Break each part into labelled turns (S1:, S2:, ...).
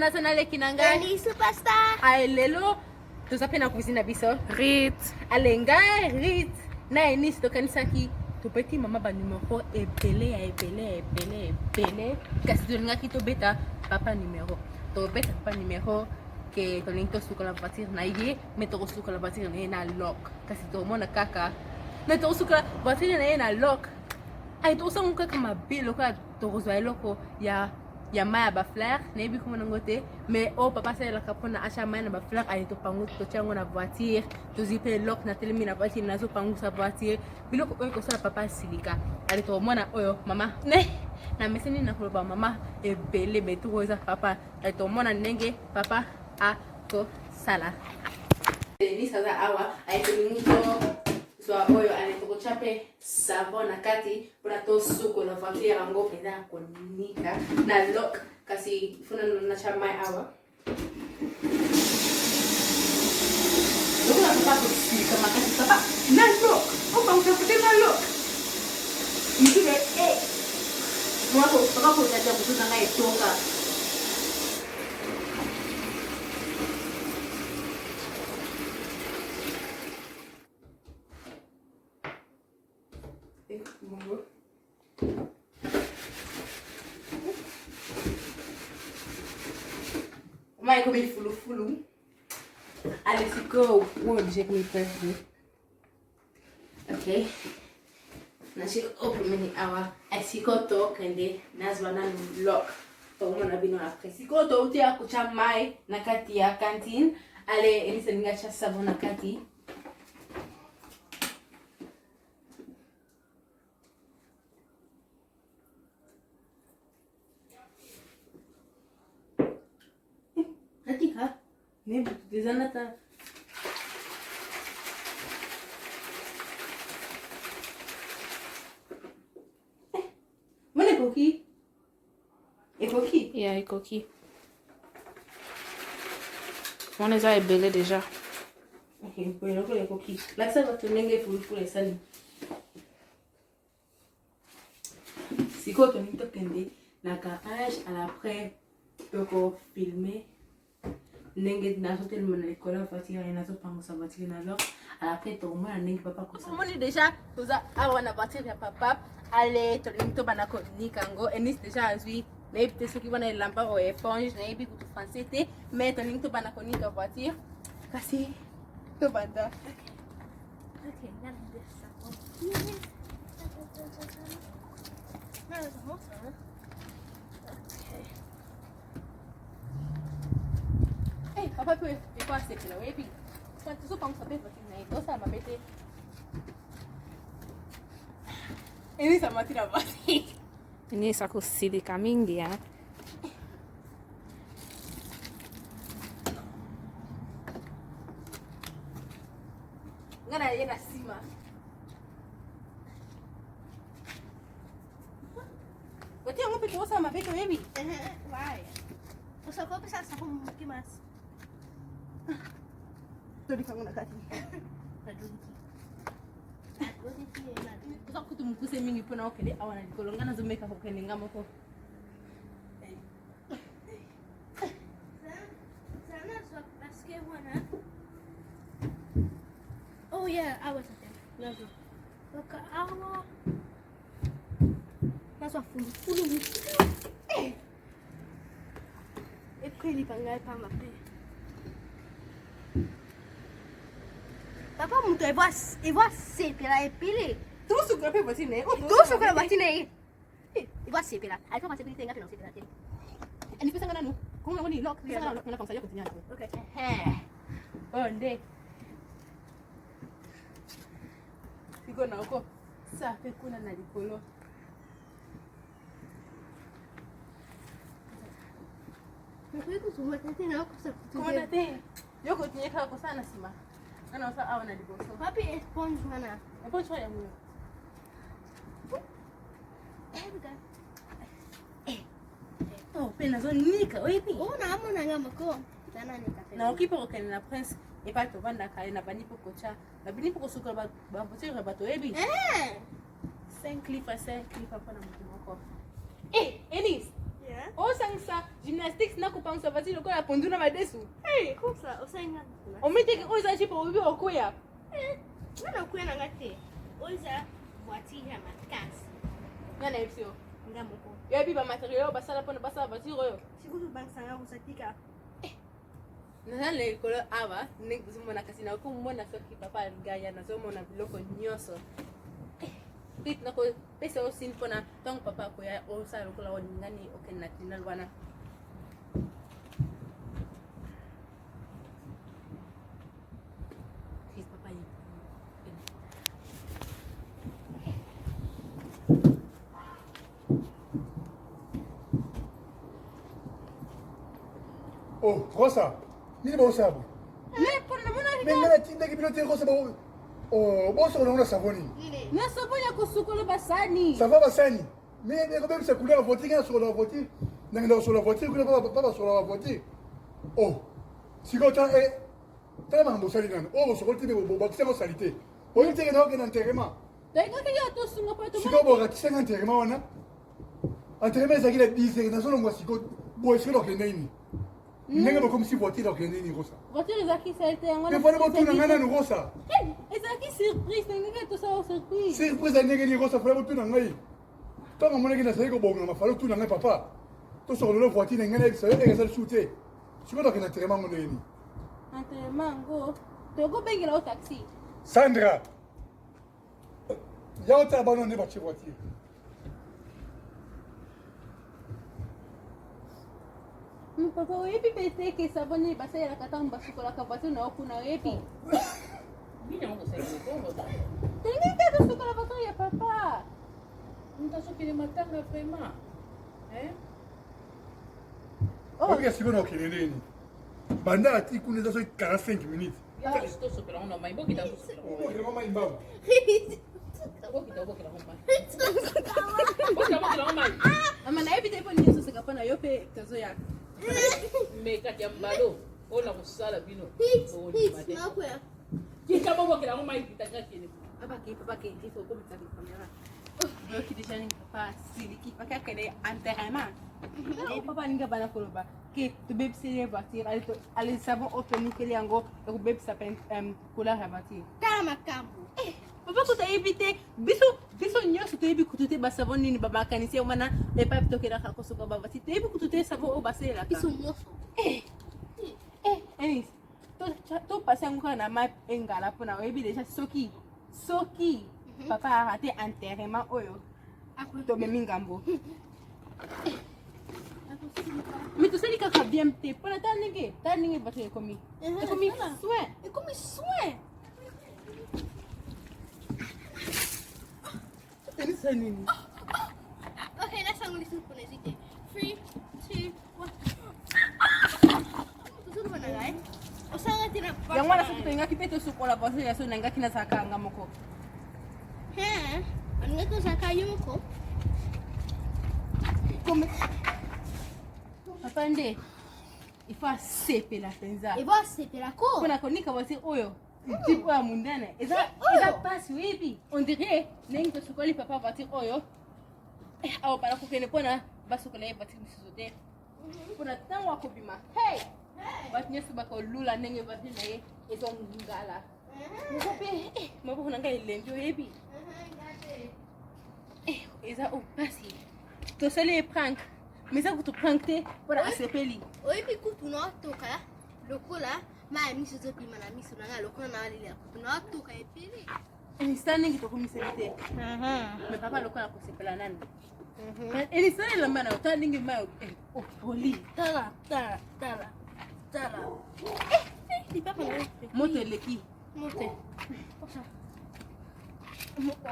S1: international kinanga.
S2: Nani superstar.
S1: Ay lelo. Tuzapenda kuzina biso.
S3: Rit.
S1: Alenga Rit. Na Enis to kanisa ki. Tupeti mama ba numéro epele. Kasi tulinga ki to beta papa numéro. To beta papa numéro que tolinto suka la voiture na ye, mais to suka la voiture na lock. Kasi to mona kaka. Na to suka la voiture na lock. Ay to sang kaka mabilo ka to rozwa loko ya maya ba fleur na ibi kuma ngote mais oh papa c'est la kapona acha maya ba fleur ay to pangu to chango na voiture to zipe lock na telemi na voiture na zo pangu sa voiture biloko oyo ko sala papa silika ali to mona oyo mama ne na meseni na ko ba mama ebele betu oza papa ali to mona ndenge papa a ko sala ni sasa awa ay to mingo so oyo ale to chape savon na kati pona to suko na voiture yango penda konika na lock kasi funa na chama awa Look papa kusika makasi papa na lock opa utafuta na lock ndio mwapo papa ko tata kutuza ngai toka Vai comer fulu. Allez, c'est quoi? J'ai mis prévu. Ok. Nasi open awa. Asikoto kende nazwana lock. Tomo na bino après. Sikoto utia kucha mai na kati ya canteen. Ale elisa ninga cha savon na kati. Katika nebu dizanata Mone koki? E koki?
S3: Yeah, et coquille. On les a ébellés déjà.
S1: Ok, pour les coquilles. Là, ça va te mener pour les salis. Si quand on est au la garage, à l'après, pour filmer. Nenge na sote le l'école voiture et na so pango sa voiture na alors à l'après to moi nenge papa ko ça. Moi déjà toza awana voiture ya papa ale to limto bana ko ni kango enis déjà azui mais peut ce qui va na lampa o éponge na ibi kutu français té mais to limto bana ko ni ka voiture kasi to banda.
S2: Ok, regarde ça. Non, c'est bon ça.
S1: Papa peut et quoi c'est là et puis quand tu penses ça peut être na ça m'a bête et ni ça m'a tiré la
S3: Ini sa kusilika mingi ya.
S1: ngana yena sima Wote yangu peke yako sama bête baby
S2: Vai. Você só compra essa com que mais?
S1: Todi kangu na kati Kusa kutu mkuse mingi pona okele awana nikolonga na zomeka ko kene ngamo ko
S2: Sana só parce que voilà. Oh yeah, I was there. Lazo. Look, awa. Mas fulu. E kweli pangai pamba pe. Papa mtu ivoa sepi la epile.
S1: Tu suka pe botine
S2: Tu suka la batine. Ivoa sepi la. Alfa ma sepi tenga pe no sepi la te.
S1: Ani pesa ngana nu ko ngoni lock pesa ngana lock na kamsa yako tinya
S2: Okay.
S1: Onde Iko na uko sa pe kuna na likolo
S2: Mekuye kuzuma tete na kusa
S1: Kuma tate Yoko tinyeka ko sana sima Ana wasa awana liboso
S2: Papi esponge mana.
S1: Epo chwa ya mwe Oh, pena zo nika oyebi
S2: Oh na amo na ngama ko. Tana ni kafe.
S1: Na okipa ko kene na prince e pa to banda ka na bani po kocha na bini po suka ba voiture ba to ebi 5 clip pa na mtu moko Enis
S2: Yeah.
S1: osangisa gymnastics nakupangisa voiture lokola pondu na madesu. Hey,
S2: Kosa, osenga.
S1: omiteki oza chipo ubi okuya.
S2: Nana kwena ngate. Oza voiture ya makasi.
S1: Ngana epsio.
S2: Ngamoko.
S1: Yebi ba matériel basala pona basala voiture oyo.
S2: Sikuzu bansanga kusatika.
S1: Nazale kolo awa nek zumona kasi na ko mona soki papa gaya na zo mona biloko nyoso. Pit na ko pesa o sin pona tong papa ko ya o sa lokola o ngani o ken national wana. His papa yi.
S4: Oh, Rosa, nini ba usabo?
S1: Ne pona mona
S4: Mais ngana tinda ki bilote Rosa ba. Oh, boso na una savoni.
S1: na sabonya ko sukolo basani.
S4: Ça va basani. Mais quand même ça couleur voiture sur la voiture. Nanga sur la voiture, couleur pas sur la voiture. Oh. Si quand t'as tellement beau sali nan. Oh, so kolti bo ba tsemo salite. Oh, il te na que enterrement.
S1: Dai ko ya to sunga pa to.
S4: Si quand bo ratisa enterrement wana. Enterrement ça qui la 10 na solo moi si ko bo est-ce que lo keneni. Nanga ba comme si voiture lo keneni Rosa.
S1: Voiture zaki salte ngana.
S4: Mais voilà bo tuna ngana no Rosa.
S1: Ezaki surprise ngeke to sa surprise.
S4: Surprise ndenge ni Rosa fala bo tuna ngai. Tant mon ngi na sai ko bonga ma fala tuna ngai papa. To so lo voiture ngana bisa e sa shooter. Si ko do kena enterrement ngo neni.
S1: Entraînement go. To go bengela o taxi.
S4: Sandra. Y'a autre abandonné votre voiture.
S1: Papa wepi pete ke saboni basaya la katamba sukola ka voiture na okuna wepi.
S5: Bina ngo sa iyo ko da.
S1: Tengi ka to sukola voiture ya papa.
S5: Nta so kile matanga vraiment.
S4: Oh, qu'est-ce que nous avons Banda ati kuna za 45 minutes.
S5: Ya sto so pela ona mai boki da so pela.
S4: Oh, il mama imbavu.
S5: Boki da ona mai. Boki da ona mai.
S1: Ama na epi tepo ni so seka pana yope tazo ya.
S5: Me kati ya mbalo. Ona kusala bino. Oh, ni
S2: Hits,
S5: mate.
S2: nakwea.
S5: Kika boki da ona mai kitaka kile.
S1: Papa ke ndifo ko mtaki kamera. Yo kidisha ni papa siliki paka kele enterrement. Papa ninga bana koloba ke to baby sele voiture ali savon open kele yango to baby sa pen couleur ya voiture.
S2: Kama kambu.
S1: Papa kuta evite biso nyoso to ebi kutute ba savon nini baba kanisi o mana e pa to kela ka kosuka baba ti to ebi kutute savon o basela ka.
S2: Biso nyoso.
S1: Enis to pasi yango na ma engala pona o ebi deja soki papa a raté enterrement oyo to me mingambo. Mais tu sais les caca bien te pona ta ninge battre comme soin.
S2: E come soin.
S1: Enis sanini.
S2: Okay, let's sing listen for this. 3, 2, 1. Tuzo bana guys. Osanga tira.
S1: Yang wala sa kutenga kipeto sukola bosse ya so nanga kina saka ngamoko.
S2: Anga ko saka yumko.
S1: Comme papa nde il faut sepe la penza.
S2: E você pela cor?
S1: Pona konika bosse oyo. Tipo ya mundana. Eza passe webi. On dirait nengo sukoli papa voiture oyo. Awa para kukene pona basukola e voiture misizote. Pona tango akobima. Hey! Bat nyesu bako lula nenge voiture na ye ezo ngala. Mokope mabo nanga ilenjo yebi. Eza o pasi. To sele prank. Mais ça vous te prankte pour asepeli.
S2: Oipi kutu no toka lokola ma miso zo pima na miso na lokola na wale ya kutu no toka epili.
S1: Ni standing to kumiselite. Mais papa lokola ko sepela nani. Ni standing la mana standing ma o poli.
S2: Tala. Di papa na.
S1: Moto leki.
S2: Mote.
S1: Moto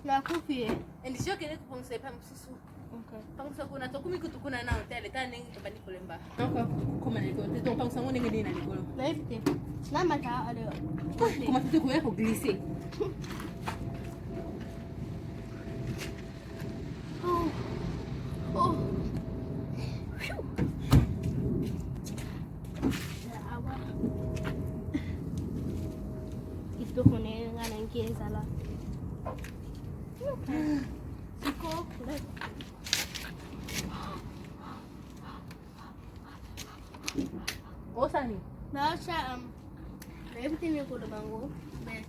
S2: La kufi.
S1: Ndi sio kile kuponse pa msusu.
S2: Okay.
S1: Pangsa kuna to kumi kutukuna na hotel tani to bani kolemba. Nako kuma ni ko to pangsa ngone ngene na nikolo.
S2: La evite. Na mata ale.
S1: Kuma tutu ko yako glisser.
S2: Oh. Phew. Ya awa. Ito ko ne nga nang kiesala. Siko.
S1: Osani.
S2: Nacha everything you go to Bango. Mais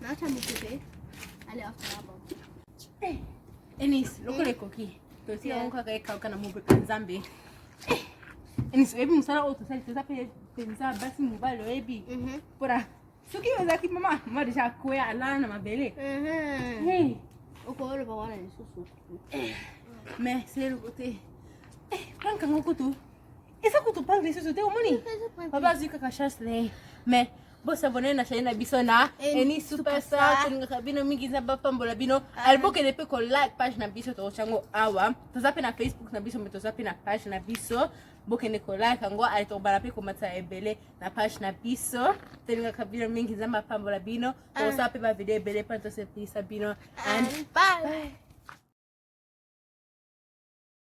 S2: Nacha Mukube. Allez after about.
S1: Enis, lokole koki. To si onka ka eka na mubu kanzambe. Enis, ebi musala auto sali to sape pensa basi mubalo ebi. Pora. Suki ozaki mama, mama já koya ala na mabele. Hey.
S2: Okolo ba wana ni susu.
S1: Mais c'est le côté. Franka ngokutu. Esa kutu pangre susu te omoni. Baba zika ka chasse mais boss abonné na chaîne na biso na Enis Superstar teninga kabino mingi za bapambola bino alboke de pe ko like page na biso to chango awa to zape na Facebook na biso to zape na page na biso boke ne ko like ngo ali to bala pe ko matsa ebele na page na biso teninga kabino mingi za bapambola bino to zape ba video ebele pa to se pisa bino and
S2: Bye.